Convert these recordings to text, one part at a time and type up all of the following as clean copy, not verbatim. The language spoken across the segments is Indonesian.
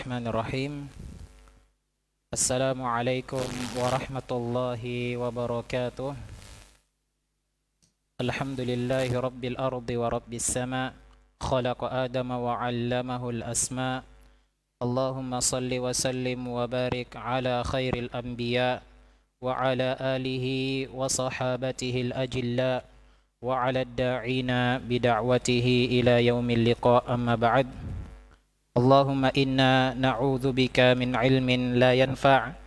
Bismillahirrahmanirrahim. Assalamualaikum warahmatullahi wabarakatuh. Alhamdulillahi rabbil ardi wa rabbis sama. Khalaqa adama wa 'allamahu al-asma. Allahumma salli wa sallim wa barik ala khairil anbiya wa ala alihi wa sahabatihi al-ajilla wa ala ad-da'ina bida'watihi ila yaumil liqa, amma ba'd. Allahumma inna na'udzu bika min ilmin la yanfa'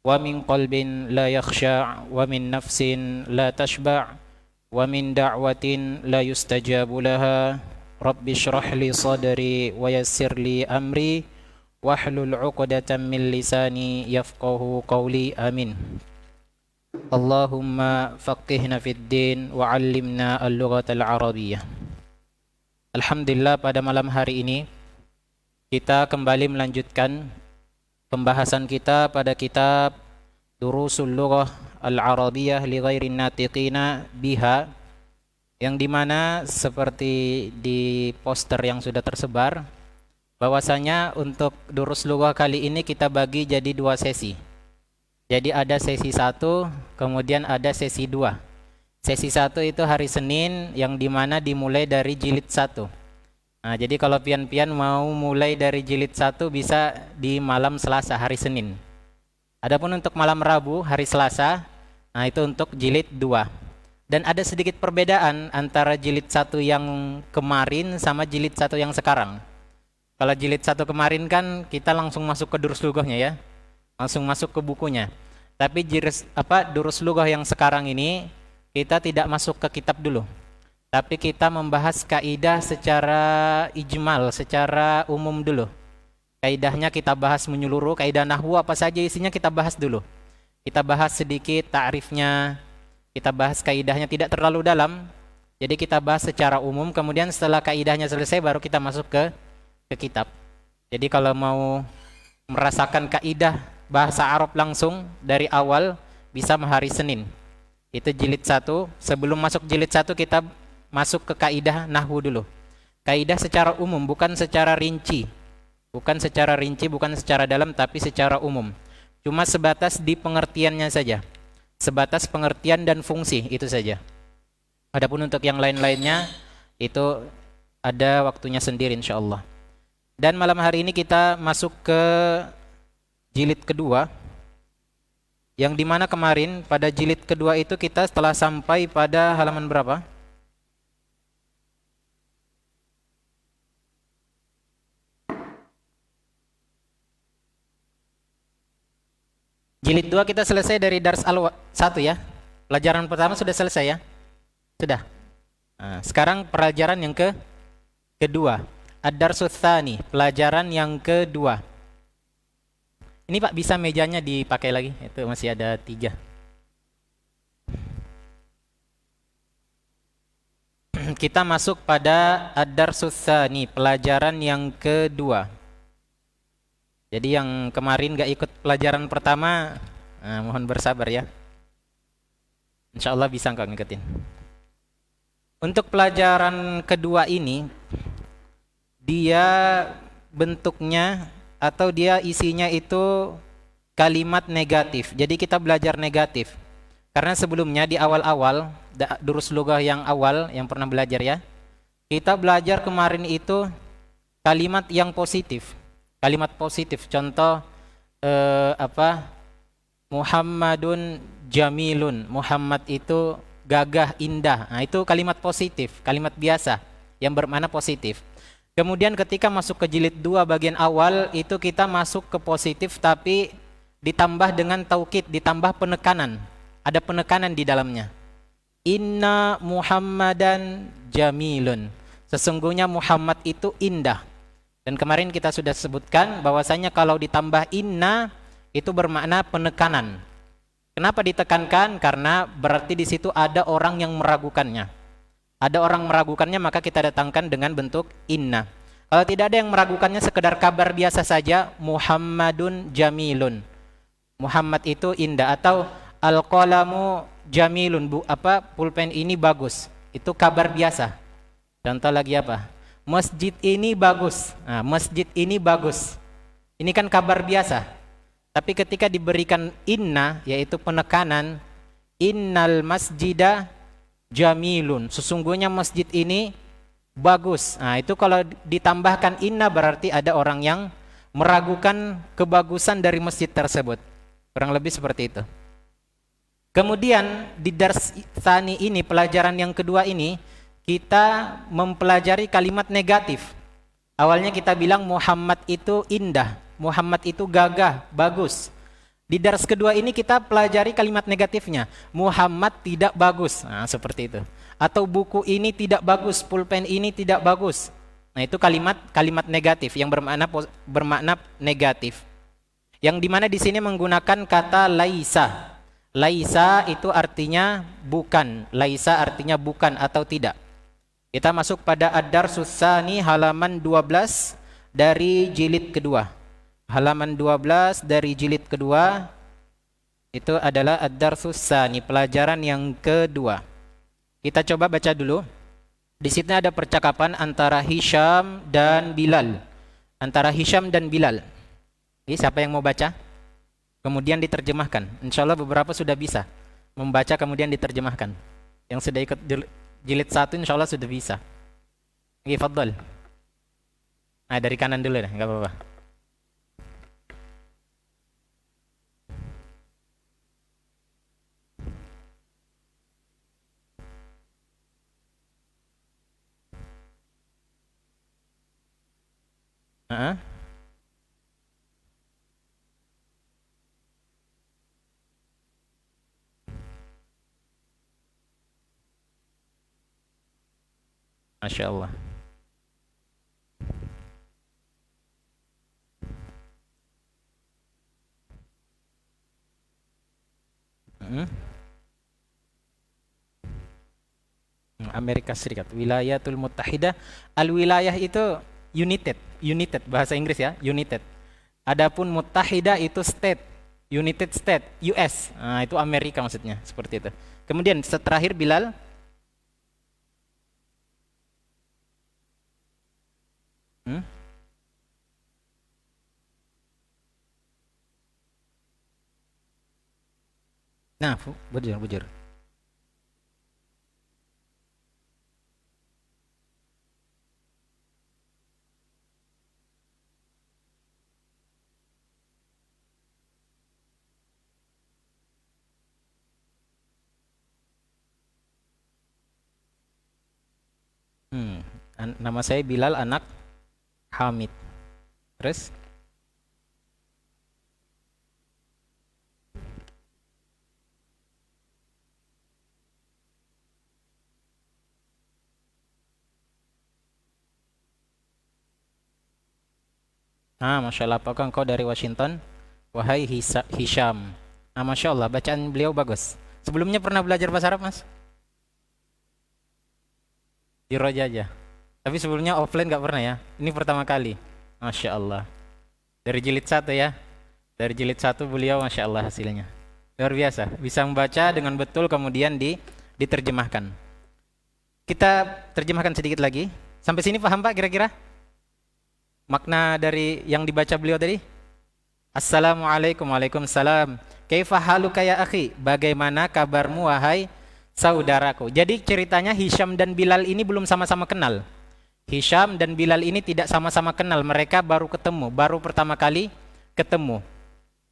wa min qalbin la yakhsha' wa min nafsin la tashba' wa min da'watin la yustajabu laha. Rabbi shrah li sadri wa yassir li amri wahlul 'uqdatam min lisani yafqahu qawli. Amin. Allahumma faqihna fid din wa 'allimna al-lughatal arabiyyah. Alhamdulillah, pada malam hari ini kita kembali melanjutkan pembahasan kita pada kitab Durusul Lughah Al-Arabiyyah li Ghairin Natiqina Biha, yang dimana seperti di poster yang sudah tersebar, bahwasanya untuk Durus Lughah kali ini kita bagi jadi dua sesi. Jadi ada sesi 1, kemudian ada sesi 2. Sesi 1 itu hari Senin, yang dimana dimulai dari jilid 1. Nah, jadi kalau pian-pian mau mulai dari jilid 1 bisa di malam Selasa, hari Senin. Adapun untuk malam Rabu, hari Selasa, nah itu untuk jilid 2. Dan ada sedikit perbedaan antara jilid 1 yang kemarin sama jilid 1 yang sekarang. Kalau jilid 1 kemarin kan kita langsung masuk ke Durus Lughahnya ya. Langsung masuk ke bukunya. Tapi Durus Lughah yang sekarang ini kita tidak masuk ke kitab dulu. Tapi kita membahas kaidah secara ijmal, secara umum dulu. Kaidahnya kita bahas menyeluruh, kaidah nahwu apa saja isinya kita bahas dulu. Kita bahas sedikit ta'rifnya, kita bahas kaidahnya tidak terlalu dalam. Jadi kita bahas secara umum, kemudian setelah kaidahnya selesai baru kita masuk ke kitab. Jadi kalau mau merasakan kaidah bahasa Arab langsung dari awal, bisa hari Senin. Itu jilid 1. Sebelum masuk jilid 1 kita masuk ke kaidah nahwu dulu. Kaidah secara umum, bukan secara rinci. Bukan secara dalam, tapi secara umum. Cuma sebatas di pengertiannya saja. Sebatas pengertian dan fungsi, itu saja. Adapun untuk yang lain-lainnya, itu ada waktunya sendiri insyaallah. Dan malam hari ini kita masuk ke jilid kedua. Yang dimana kemarin pada jilid kedua itu kita setelah sampai pada halaman berapa? Jilid 2 kita selesai dari Dars Al-1 ya. Pelajaran pertama sudah selesai ya? Sudah. Nah, sekarang pelajaran yang kedua. Ad-Darsus Tsani, pelajaran yang kedua. Ini Pak, bisa mejanya dipakai lagi? Itu masih ada 3. Kita masuk pada Ad-Darsus Tsani, pelajaran yang kedua. Jadi yang kemarin gak ikut pelajaran pertama, mohon bersabar ya. Insya Allah bisa kok ngikutin. Untuk pelajaran kedua ini, dia bentuknya atau dia isinya itu kalimat negatif. Jadi kita belajar negatif. Karena sebelumnya di awal-awal, Durus Lughah yang awal yang pernah belajar ya, kita belajar kemarin itu kalimat yang positif. Kalimat positif, contoh Muhammadun jamilun, Muhammad itu gagah, indah. Nah, itu kalimat positif, kalimat biasa yang bermakna positif. Kemudian ketika masuk ke jilid 2 bagian awal, itu kita masuk ke positif tapi ditambah dengan taukid, ditambah penekanan. Ada penekanan di dalamnya. Inna Muhammadan jamilun. Sesungguhnya Muhammad itu indah. Dan kemarin kita sudah sebutkan bahwasanya kalau ditambah inna itu bermakna penekanan. Kenapa ditekankan? Karena berarti di situ ada orang yang meragukannya. Ada orang meragukannya, maka kita datangkan dengan bentuk inna. Kalau tidak ada yang meragukannya, sekedar kabar biasa saja, Muhammadun jamilun. Muhammad itu indah, atau al-qalamu jamilun, pulpen ini bagus. Itu kabar biasa. Contoh lagi apa? Masjid ini bagus. Nah, masjid ini bagus. Ini kan kabar biasa. Tapi ketika diberikan inna, yaitu penekanan, innal masjida jamilun. Sesungguhnya masjid ini bagus. Nah, itu kalau ditambahkan inna berarti ada orang yang meragukan kebagusan dari masjid tersebut. Kurang lebih seperti itu. Kemudian di dars tsani ini, pelajaran yang kedua ini, kita mempelajari kalimat negatif. Awalnya kita bilang Muhammad itu indah, Muhammad itu gagah, bagus. Di dars kedua ini kita pelajari kalimat negatifnya. Muhammad tidak bagus. Nah, seperti itu. Atau buku ini tidak bagus, pulpen ini tidak bagus. Nah, itu kalimat negatif yang bermakna negatif. Yang dimana di sini menggunakan kata laisa. Laisa itu artinya bukan. Laisa artinya bukan atau tidak. Kita masuk pada ad-darsus tsani halaman 12 dari jilid kedua. Halaman 12 dari jilid kedua itu adalah ad-darsus tsani, pelajaran yang kedua. Kita coba baca dulu. Di sini ada percakapan antara Hisham dan Bilal. Antara Hisham dan Bilal. Ini siapa yang mau baca? Kemudian diterjemahkan. Insya Allah beberapa sudah bisa membaca kemudian diterjemahkan. Yang sudah ikut jilid 1 insya Allah sudah bisa. Oke, fadhal. Nah, dari kanan dulu dah, enggak apa-apa. Masya Allah. Amerika Serikat, Wilayatul Muttahidah. Al-wilayah itu united bahasa Inggris ya, united. Adapun Muttahidah itu state, United State, US. Nah, itu Amerika maksudnya, seperti itu. Kemudian terakhir Bilal. Nah, bujur. Nama saya Bilal anak Hamid. Terus? Masya Allah, apakah engkau dari Washington? Wahai Hisham. Masya Allah, bacaan beliau bagus. Sebelumnya pernah belajar bahasa Arab, Mas? Di Roja aja. Tapi sebelumnya offline gak pernah ya? Ini pertama kali. Masya Allah. Dari jilid 1 ya? Dari jilid 1 beliau Masya Allah hasilnya. Luar biasa. Bisa membaca dengan betul kemudian diterjemahkan. Kita terjemahkan sedikit lagi. Sampai sini paham Pak kira-kira? Makna dari yang dibaca beliau tadi? Assalamualaikum. Waalaikumsalam. Kaifa haluka ya akhi? Bagaimana kabarmu wahai saudaraku? Jadi ceritanya Hisham dan Bilal ini belum sama-sama kenal. Hisham dan Bilal ini tidak sama-sama kenal. Mereka baru ketemu, baru pertama kali ketemu.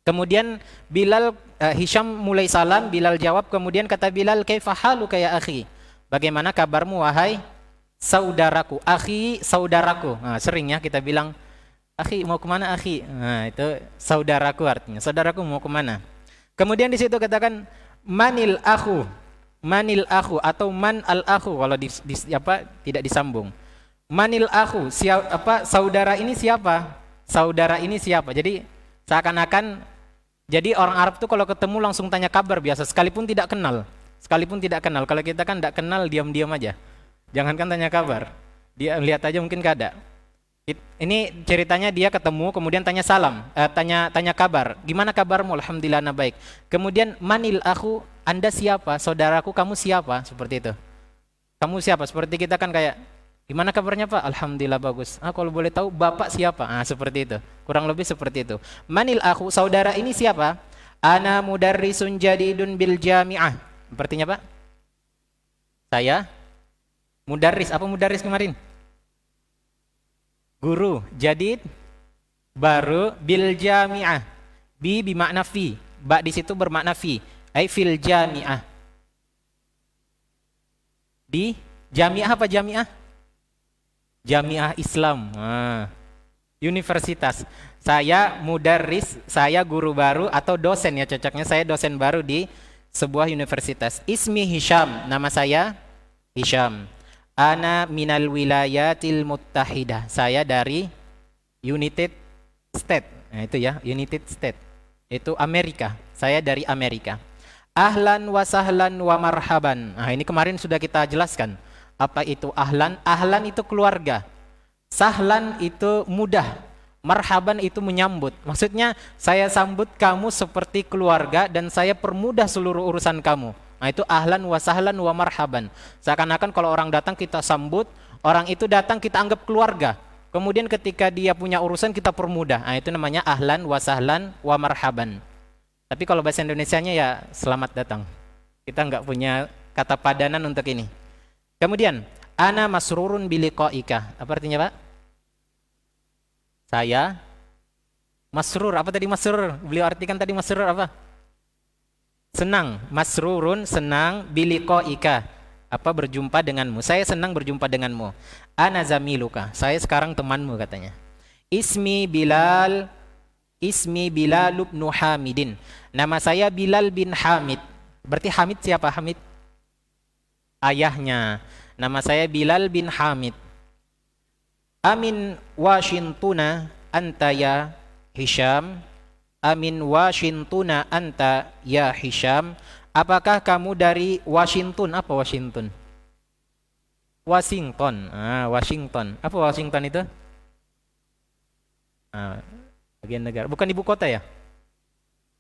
Kemudian Hisham mulai salam, Bilal jawab, kemudian kata Bilal, kaifa haluka ya akhi? Bagaimana kabarmu wahai saudaraku? Akhi, saudaraku. Sering ya kita bilang, akhi mau kemana akhi? Itu saudaraku artinya. Saudaraku mau kemana? Kemudian di situ katakan manil akhu. Manil akhu atau man al akhu kalau tidak disambung. Manil akhu, saudara ini siapa? Saudara ini siapa? Jadi seakan-akan jadi orang Arab tuh kalau ketemu langsung tanya kabar biasa sekalipun tidak kenal. Sekalipun tidak kenal. Kalau kita kan tidak kenal diam-diam aja. Jangankan tanya kabar. Dia lihat aja mungkin gak ada. Ini ceritanya dia ketemu kemudian tanya salam, tanya kabar. Gimana kabarmu? Alhamdulillah baik. Kemudian manil akhu, Anda siapa? Saudaraku kamu siapa? Seperti itu. Kamu siapa? Seperti kita kan kayak Gimana kabarnya Pak? Alhamdulillah bagus. Kalau boleh tahu Bapak siapa? Seperti itu. Kurang lebih seperti itu. Manil akhu, saudara ini siapa? Ana mudarrisun jadidun bil jami'ah. Artinya Pak? Saya mudarris. Apa mudarris kemarin? Guru. Jadid baru, bil jami'ah. Bi bermakna fi. Ba di situ bermakna fi. Ai fil jami'ah. Di jami'ah apa jami'ah? Jami'ah Islam. Universitas. Saya mudarris, saya guru baru atau dosen ya cocoknya, saya dosen baru di sebuah universitas. Ismi Hisham, nama saya Hisham. Ana minal wilayatil muttahidah. Saya dari United States. Nah itu ya, United States. Itu Amerika. Saya dari Amerika. Ahlan wa sahlan wa marhaban. Nah ini kemarin sudah kita jelaskan. Apa itu ahlan? Ahlan itu keluarga. Sahlan itu mudah. Marhaban itu menyambut. Maksudnya saya sambut kamu seperti keluarga dan saya permudah seluruh urusan kamu. Nah itu ahlan wa sahlan wa marhaban. Seakan-akan kalau orang datang kita sambut, orang itu datang kita anggap keluarga. Kemudian ketika dia punya urusan kita permudah. Nah itu namanya ahlan wa sahlan wa marhaban. Tapi kalau bahasa Indonesianya ya selamat datang. Kita nggak punya kata padanan untuk ini. Kemudian ana masrurun biliqaika. Apa artinya Pak? Saya masrur. Apa tadi masrur? Beliau artikan tadi masrur apa? Senang. Masrurun senang, biliqaika. Apa berjumpa denganmu? Saya senang berjumpa denganmu. Ana zamiluka. Saya sekarang temanmu katanya. Ismi Bilal. Ismi Bilal ibn Hamidin. Nama saya Bilal bin Hamid. Berarti Hamid siapa? Hamid ayahnya. Nama saya Bilal bin Hamid. Amin Washingtona anta ya Hisham. Amin Washingtona anta ya Hisham. Apakah kamu dari Washington? Apa Washington? Washington. Washington. Apa Washington itu? Bagian negara. Bukan ibu kota ya?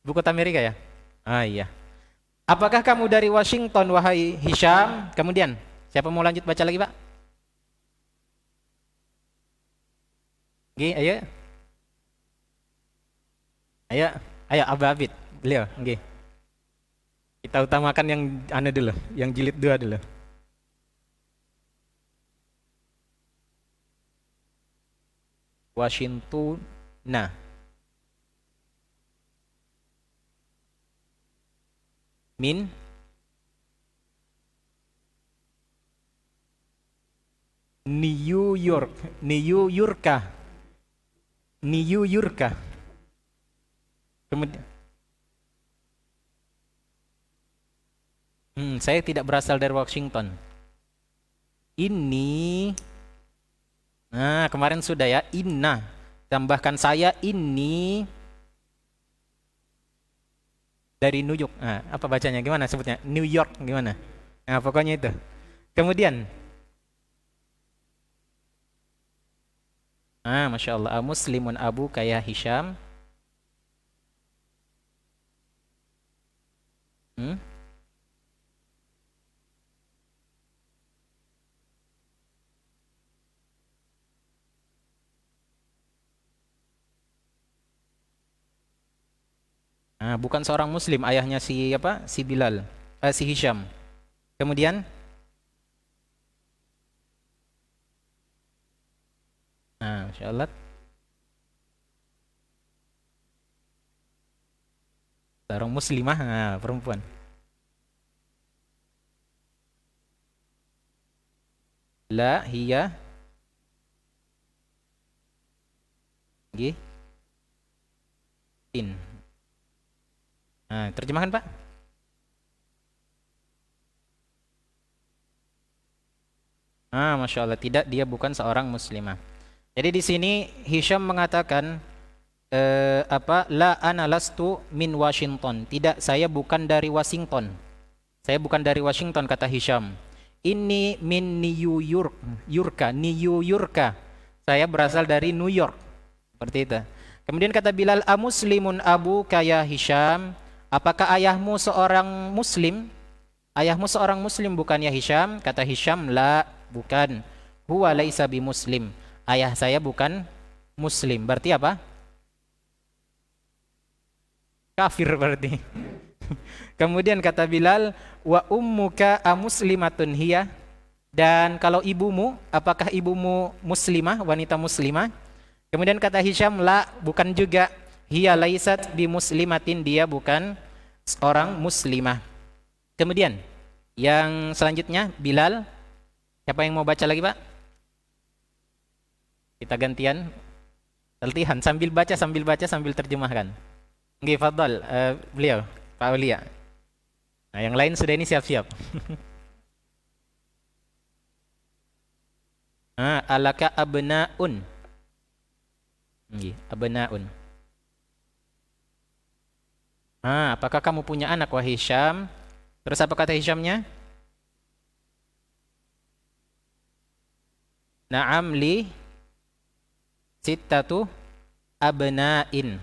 Ibu kota Amerika ya? Iya. Apakah kamu dari Washington wahai Hisham? Kemudian siapa mau lanjut baca lagi Pak? Nggih, ayo. Ayo, ayo Abah Abid. Beliau, nggih. Kita utamakan yang dulu, yang jilid 2 dulu. Washington. Nah. Min New York. New Yorka. New Yorka. Kemudian saya tidak berasal dari Washington. Ini kemarin sudah ya, inna. Tambahkan saya ini dari New York. Apa bacanya? Gimana sebutnya? New York gimana? Pokoknya itu. Kemudian Masya Allah. Muslimun abu kaya Hisham. Bukan seorang muslim, ayahnya si apa? Si Bilal, si Hisham. Kemudian Masya Allah. Seorang muslimah, perempuan. La hiya nggih in. Terjemahkan Pak. Masya Allah, tidak, dia bukan seorang muslimah. Jadi di sini Hisham mengatakan la ana lastu min Washington. Tidak, saya bukan dari Washington. Saya bukan dari Washington, kata Hisham. Ini min New York, New Yorka. Saya berasal dari New York. Seperti itu. Kemudian kata Bilal, amuslimun abu kaya Hisham. Apakah ayahmu seorang muslim? Ayahmu seorang muslim bukan ya Hisham? Kata Hisham, la, bukan. huwa laisa bimuslim. Ayah saya bukan muslim. Berarti apa? Kafir berarti. Kemudian kata Bilal, wa ummuka amuslimatun hiya? Dan kalau ibumu, apakah ibumu muslimah, wanita muslimah? Kemudian kata Hisham, la, bukan juga. Hiya laisat bi muslimatin, dia bukan seorang muslimah. Kemudian yang selanjutnya Bilal, siapa yang mau baca lagi, Pak? Kita gantian, latihan sambil baca sambil terjemahkan. Nggih, fadhal, beliau, Pak Aulia. Nah, yang lain sudah ini siap-siap. Alaka abnaun. Nggih, abnaun. Apakah kamu punya anak, wahai Hisham? Terus apa kata Hishamnya? Na'am li sittatu abna'in.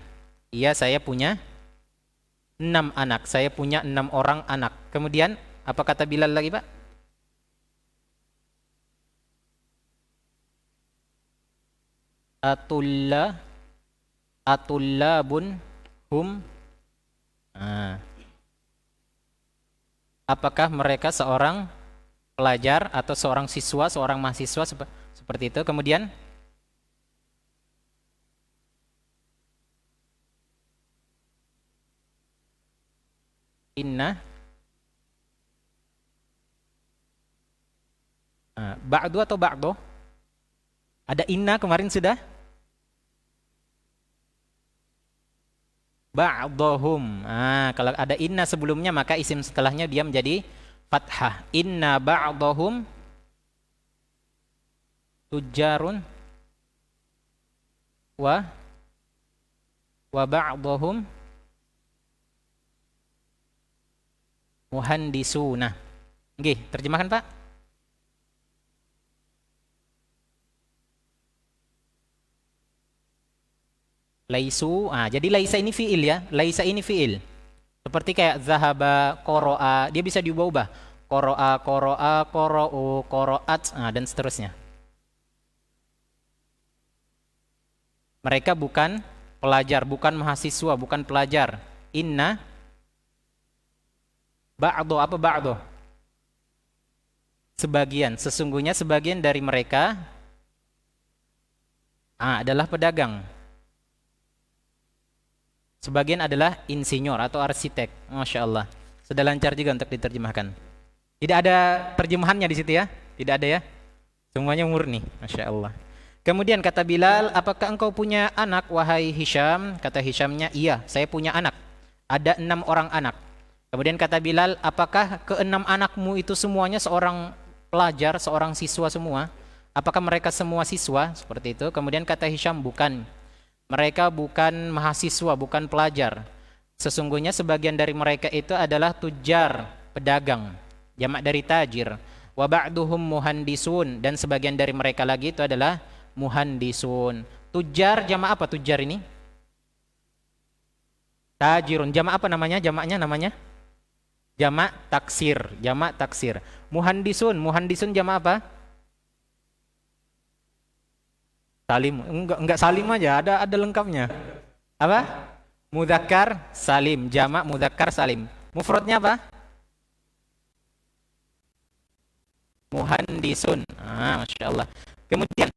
Iya, saya punya 6 anak. Saya punya 6 orang anak. Kemudian apa kata Bilal lagi, Pak? Atullabun hum. Apakah mereka seorang pelajar atau seorang siswa, seorang mahasiswa seperti itu? Kemudian inna ba'du atau ba'do? Ada inna kemarin sudah? Ba'dohum. Kalau ada inna sebelumnya maka isim setelahnya dia menjadi fathah. Inna ba'dohum tujarun wa ba'dohum muhandisuna. Nggih, terjemahkan, Pak. Laisu. Jadi laisa ini fiil ya. Laisa ini fiil. Seperti kayak zahaba, qoro'a, dia bisa diubah-ubah. Qoro'a, qoro'a, qoro'u, qoro'at, dan seterusnya. Mereka bukan pelajar, bukan mahasiswa, bukan pelajar. Inna ba'do, apa ba'do? Sebagian, sesungguhnya sebagian dari mereka adalah pedagang. Sebagian adalah insinyur atau arsitek. Masya Allah. Sudah lancar juga untuk diterjemahkan. Tidak ada terjemahannya di situ ya? Tidak ada ya? Semuanya murni. Masya Allah. Kemudian kata Bilal, apakah engkau punya anak, wahai Hisham? Kata Hishamnya, iya, saya punya anak. Ada 6 orang anak. Kemudian kata Bilal, apakah ke-6 anakmu itu semuanya seorang pelajar, seorang siswa semua? Apakah mereka semua siswa? Seperti itu. Kemudian kata Hisham, bukan. Mereka bukan mahasiswa, bukan pelajar. Sesungguhnya sebagian dari mereka itu adalah tujar, pedagang. Jamak dari tajir. Wa ba'duhum muhandisun, dan sebagian dari mereka lagi itu adalah muhandisun. Tujar jamak apa tujar ini? Tajirun. Jamak apa namanya? Jamaknya namanya? Jamak taksir. Jamak taksir. Muhandisun. Muhandisun jamak apa? Salim, enggak salim aja, ada lengkapnya. Apa? Mudzakkar salim, jamak mudzakkar salim. Mufradnya apa? Muhandisun. Masya Allah. Kemudian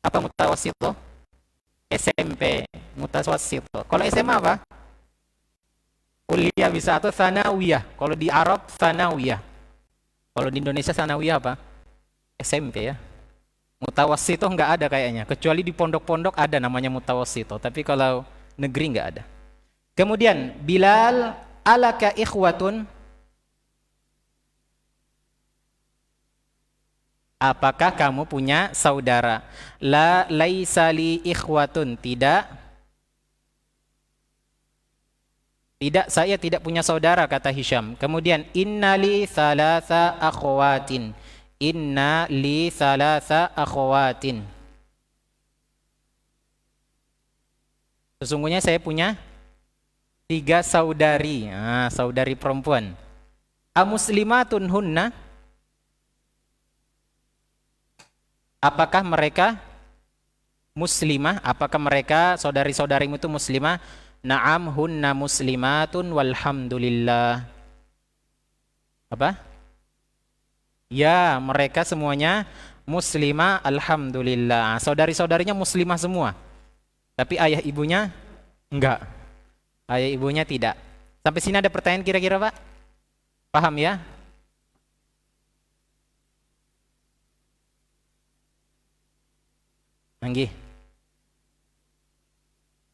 Apa mutawassito? SMP, mutawassito. Kalau SMA apa? Kuliah bisa, atau tsanawiyah. Kalau di Arab tsanawiyah. Kalau di Indonesia tsanawiyah apa? SMP ya. Mutawassito nggak ada kayaknya. Kecuali di pondok-pondok ada namanya mutawassito. Tapi kalau negeri nggak ada. Kemudian Bilal, alaka ikhwatun? Apakah kamu punya saudara? La laisa li ikhwatun. Tidak. Tidak, saya tidak punya saudara, kata Hisham. Kemudian inna li thalatha akhwatin. Inna li thalatha akhwatin. Sesungguhnya saya punya 3 saudari. Saudari perempuan. Amuslimatun hunna? Apakah mereka muslimah? Apakah mereka saudari-saudarimu itu muslimah? Na'am hunna muslimatun walhamdulillah. Apa? Ya, mereka semuanya muslimah alhamdulillah. Saudari-saudarinya muslimah semua. Tapi ayah ibunya enggak. Ayah ibunya tidak. Sampai sini ada pertanyaan kira-kira, Pak? Paham ya? Nggih.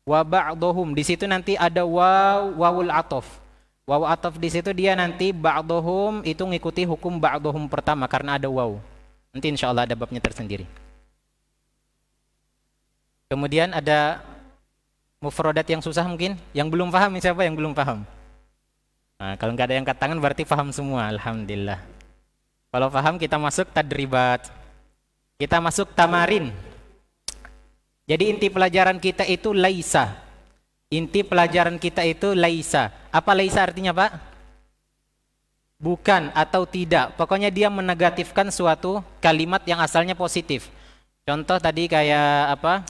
Wa ba'dhum, di situ nanti ada wawul atof. Waw atof di situ dia nanti ba'dhum itu ngikuti hukum ba'dhum pertama karena ada waw. Nanti insyaallah ada babnya tersendiri. Kemudian ada mufradat yang susah mungkin, yang belum paham siapa yang belum paham? Nah, kalau nggak ada yang angkat tangan berarti paham semua, alhamdulillah. Kalau paham kita masuk tadribat. Kita masuk tamarin. Jadi inti pelajaran kita itu laisa. Inti pelajaran kita itu laisa. Apa laisa artinya, Pak? Bukan atau tidak. Pokoknya dia menegatifkan suatu kalimat yang asalnya positif. Contoh tadi kayak apa?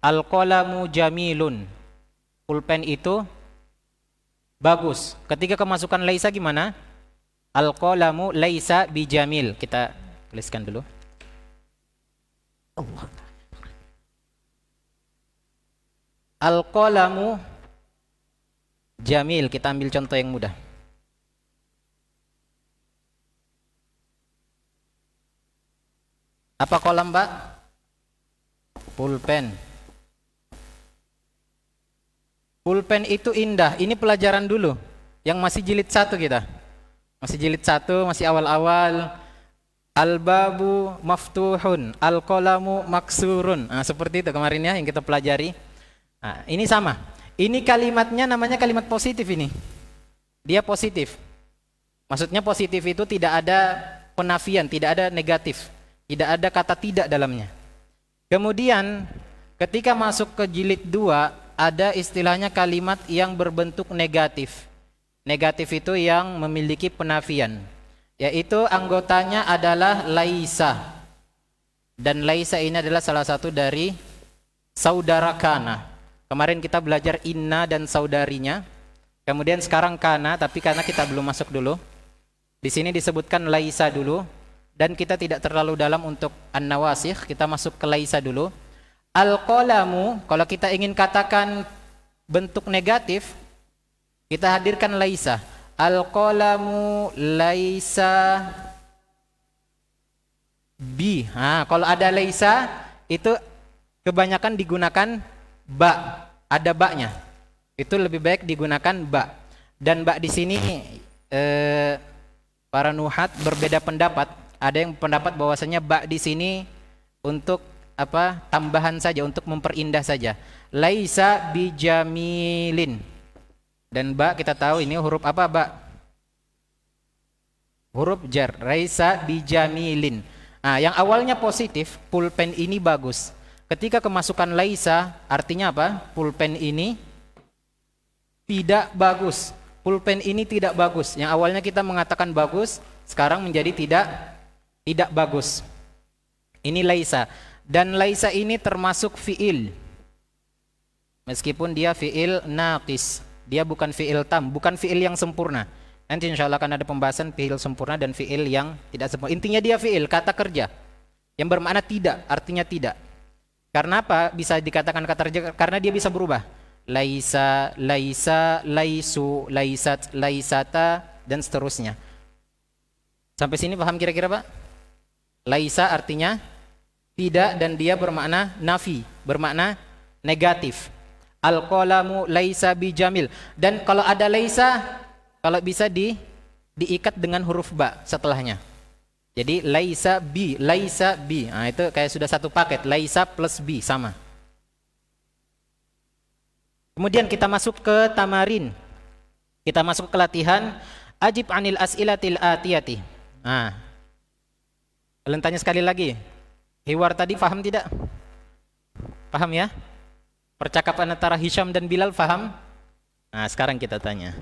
Al-qalamu jamilun. Pulpen itu bagus. Ketika kemasukan laisa gimana? Al-qalamu laisa bijamil. Kita tuliskan dulu. Al-qalamu jamil. Kita ambil contoh yang mudah. Apa kolam, Pak? Pulpen. Pulpen itu indah. Ini pelajaran dulu. Yang masih jilid 1 kita. Masih jilid 1, masih awal-awal. Al-babu maftuhun, al-qalamu maksurun. Seperti itu kemarin ya yang kita pelajari. Ini sama. Ini kalimatnya namanya kalimat positif ini. Dia positif. Maksudnya positif itu tidak ada penafian, tidak ada negatif. Tidak ada kata tidak dalamnya. Kemudian ketika masuk ke jilid 2 ada istilahnya kalimat yang berbentuk negatif. Negatif itu yang memiliki penafian. Yaitu anggotanya adalah laisa. Dan laisa ini adalah salah satu dari saudara kana. Kemarin kita belajar inna dan saudarinya. Kemudian sekarang kana, tapi karena kita belum masuk dulu. Di sini disebutkan laisa dulu. Dan kita tidak terlalu dalam untuk an-nawasikh, kita masuk ke laisa dulu. Al-qalamu, kalau kita ingin katakan bentuk negatif, kita hadirkan laisa. Al-qalamu laisa bi. Kalau ada laisa itu kebanyakan digunakan ba. Ada baknya. Itu lebih baik digunakan ba. Dan ba di sini para nuhat berbeda pendapat. Ada yang pendapat bahwasanya ba di sini untuk apa? Tambahan saja, untuk memperindah saja. Laisa bijamilin. Dan ba kita tahu ini huruf apa, Ba? Huruf jar. Laisa bijamilin. Yang awalnya positif, pulpen ini bagus. Ketika kemasukan laisa, artinya apa? Pulpen ini tidak bagus. Pulpen ini tidak bagus. Yang awalnya kita mengatakan bagus, sekarang menjadi tidak bagus. Ini laisa. Dan laisa ini termasuk fi'il. Meskipun dia fi'il naqis. Dia bukan fi'il tam, bukan fi'il yang sempurna. Nanti insya Allah akan ada pembahasan fi'il sempurna dan fi'il yang tidak sempurna. Intinya dia fi'il, kata kerja. Yang bermakna tidak, artinya tidak. Karena apa? Bisa dikatakan kata raja karena dia bisa berubah. Laisa, laisa, laisu, laisat, laisata dan seterusnya. Sampai sini paham kira-kira, Pak? Laisa artinya tidak dan dia bermakna nafi, bermakna negatif. Al-qalamu laisa bijamil. Dan kalau ada laisa, kalau bisa diikat dengan huruf ba setelahnya. Jadi laisa bi, laisa bi. Nah, itu kayak sudah satu paket, laisa plus bi sama. Kemudian kita masuk ke tamarin. Kita masuk ke latihan ajib anil as'ilatil atiyati. Nah, kalian tanya sekali lagi. Hiwar tadi paham tidak? Paham ya? Percakapan antara Hisham dan Bilal paham? Nah, sekarang kita tanya.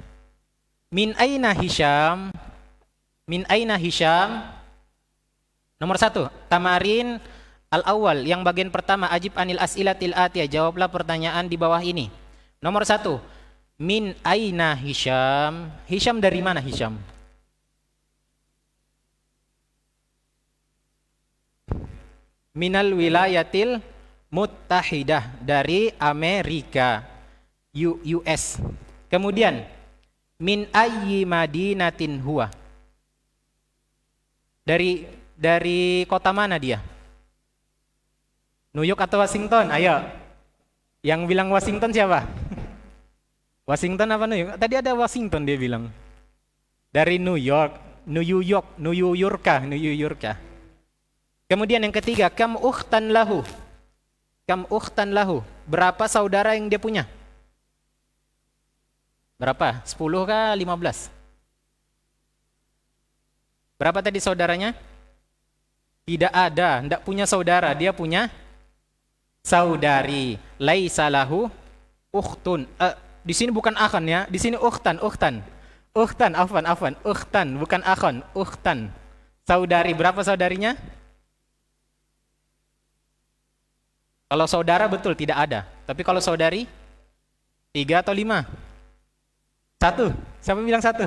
Min aina Hisham? Min aina Hisham? Nomor 1, tamarin al-awwal, yang bagian pertama, ajib anil as'ilatil atiyah, jawablah pertanyaan di bawah ini. Nomor 1, min aina Hisham? Hisham dari mana Hisham? Minal wilayatil muttahidah, dari Amerika, US. Kemudian, min ayyi madinatin huwa? Dari kota mana dia? New York atau Washington? Ayo. Yang bilang Washington siapa? Washington apa New York? Tadi ada Washington dia bilang. Dari New York. New York. New York. New York. Kemudian yang ketiga, kam ukhtan lahu. Kam ukhtan lahu. Berapa saudara yang dia punya? Berapa? 10 kah 15? Berapa tadi saudaranya? Tidak ada, tidak punya saudara, dia punya saudari. Laisa lahu ukhtun. Di sini bukan akhan ya, di sini ukhtan, ukhtan. Ukhtan, afwan, ukhtan, bukan akhon, ukhtan. Saudari, berapa saudarinya? Kalau saudara betul tidak ada, tapi kalau saudari 3 atau 5? 1. Siapa bilang 1?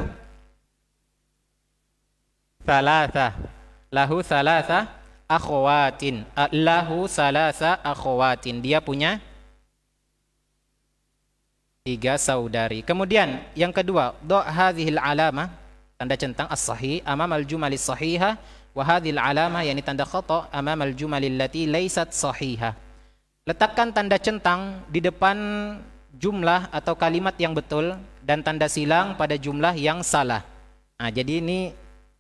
Salasa. Lahu salasa akhawatin. Lahu salasa akhawatin. Dia punya 3 saudari. Kemudian yang kedua, do' hadhil alama, tanda centang as-sahih amam al-jumalis sahihah, wa hadhil alama, yakni tanda khata amam al-jumalil lati laysat sahihah. Letakkan tanda centang di depan jumlah atau kalimat yang betul dan tanda silang pada jumlah yang salah. Nah, jadi ini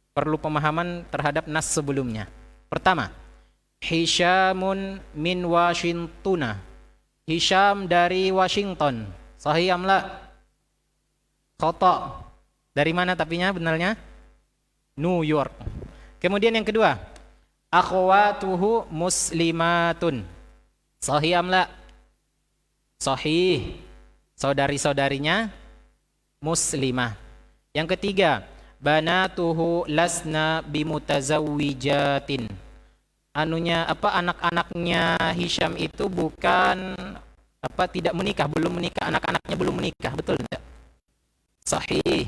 perlu pemahaman terhadap nas sebelumnya. Pertama, Hishamun min Washingtona. Hisham dari Washington. Sahih amla? Khata. Dari mana tapinya benarnya? New York. Kemudian yang kedua, akhwatuhu muslimatun. Sahih amla? Sahih. Saudari-saudarinya muslimah. Yang ketiga, banatuhu lasna bimutazawwijatin. Anunya apa, anak-anaknya Hisham itu bukan apa, tidak menikah, belum menikah, anak-anaknya belum menikah, betul tidak? Sahih.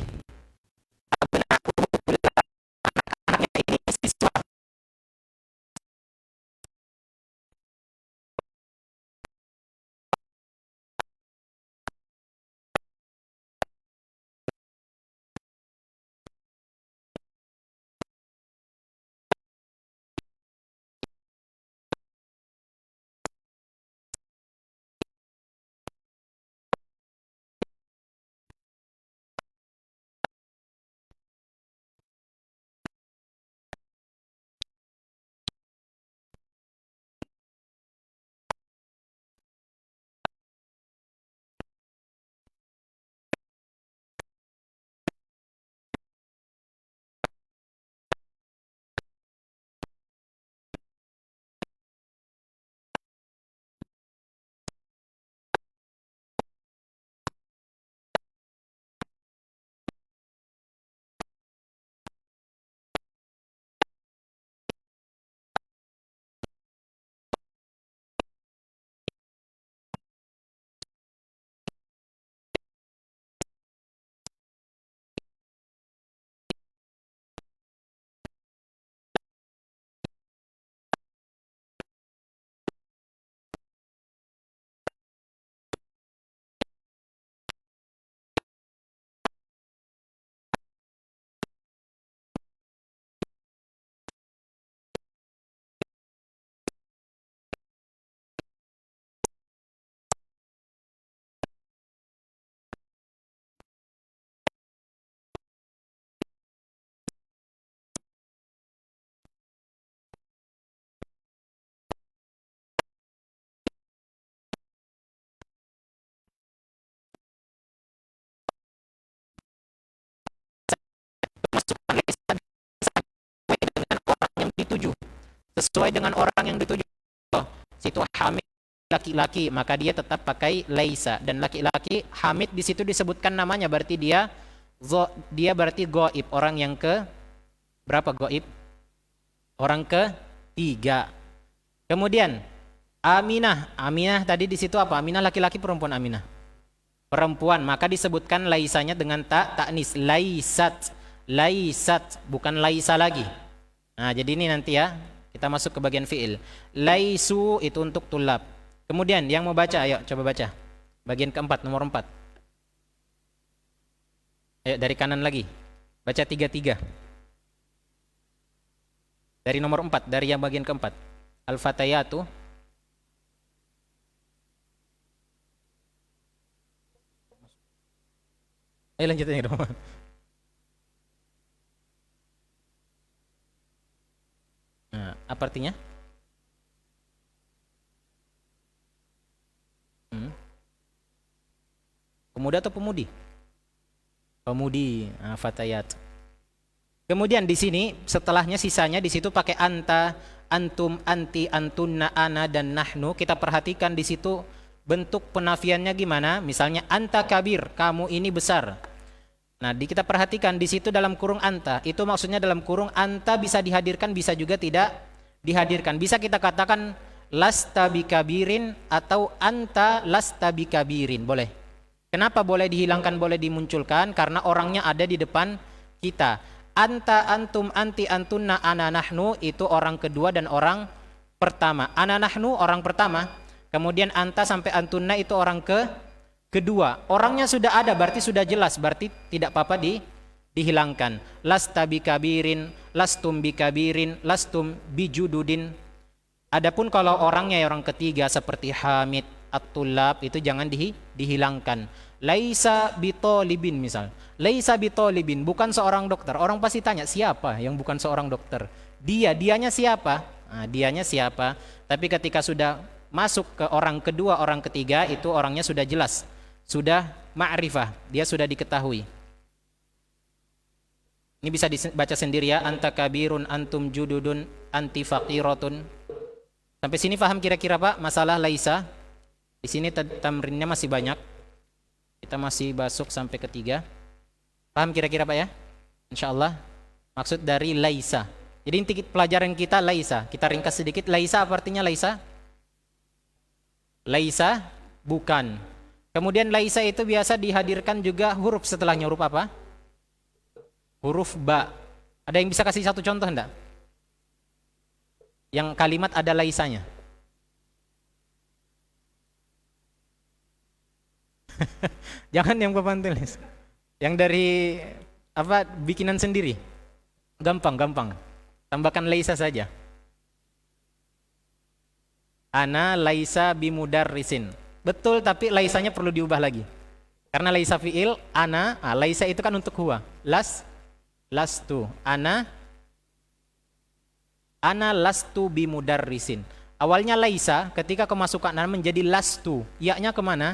dituju. Sesuai dengan orang yang dituju. Situ hamid laki-laki, maka dia tetap pakai laisa. Dan laki-laki hamid di situ disebutkan namanya, berarti dia berarti goib, orang yang ke berapa goib? Orang ketiga. Kemudian Aminah, Aminah tadi di situ apa? Aminah laki-laki perempuan Aminah? Perempuan, maka disebutkan laisanya dengan ta'nis, laisat, laisat, bukan laisa lagi. Nah, jadi ini nanti ya, kita masuk ke bagian fiil. Laisu itu untuk tulab. Kemudian yang mau baca, ayo coba baca. Bagian keempat, nomor 4. Ayo dari kanan lagi. Baca 3-3. Dari nomor 4, dari yang bagian keempat. Al-fatayatu. Ayo lanjutin ya, nah, apa artinya? Pemuda atau pemudi? Pemudi, fatayat. Kemudian di sini setelahnya sisanya di situ pakai anta, antum, anti, antunna, ana dan nahnu. Kita perhatikan di situ bentuk penafiannya gimana? Misalnya anta kabir, kamu ini besar. Nah, kita perhatikan di situ dalam kurung anta, itu maksudnya dalam kurung anta bisa dihadirkan, bisa juga tidak dihadirkan. Bisa kita katakan lasta bikabirin atau anta lasta bikabirin, boleh. Kenapa boleh dihilangkan, boleh dimunculkan? Karena orangnya ada di depan kita. Anta, antum, anti, antunna, ana, nahnu itu orang kedua dan orang pertama. Ana, nahnu orang pertama. Kemudian anta sampai antunna itu orang kedua. Orangnya sudah ada, berarti sudah jelas, berarti tidak apa-apa dihilangkan. Lasta bikabirin, lastum bikabirin, lastum bijududin. Adapun kalau orangnya orang ketiga seperti Hamid, At-Tullab itu jangan dihilangkan. Laisa bitolibin misal. Laisa bitolibin, bukan seorang dokter. Orang pasti tanya, siapa yang bukan seorang dokter? Dianya siapa? Nah, dianya siapa? Tapi ketika sudah masuk ke orang kedua, orang ketiga, itu orangnya sudah jelas. Sudah ma'rifah, dia sudah diketahui. Ini bisa dibaca sendiri ya. Anta kabirun, antum jududun, anti faqiratun. Sampai sini paham kira-kira Pak masalah laisa? Di sini tamrinnya masih banyak. Kita masih masuk sampai ketiga. Paham kira-kira Pak ya? Insyaallah. Maksud dari laisa. Jadi inti pelajaran kita laisa. Kita ringkas sedikit. Laisa apa artinya laisa? Laisa bukan. Kemudian laisa itu biasa dihadirkan juga huruf setelahnya. Huruf apa? Huruf ba. Ada yang bisa kasih satu contoh enggak? Yang kalimat ada laisanya. Jangan yang papan tulis. Yang dari apa bikinan sendiri. Gampang. Tambahkan laisa saja. Ana laisa bimudarrisin. Betul, tapi laisanya perlu diubah lagi. Karena laisa fiil, ana, laisa itu kan untuk huwa. Lastu. Ana lastu bimudarrisin. Awalnya laisa, ketika kemasukan ana menjadi lastu. Ya-nya kemana?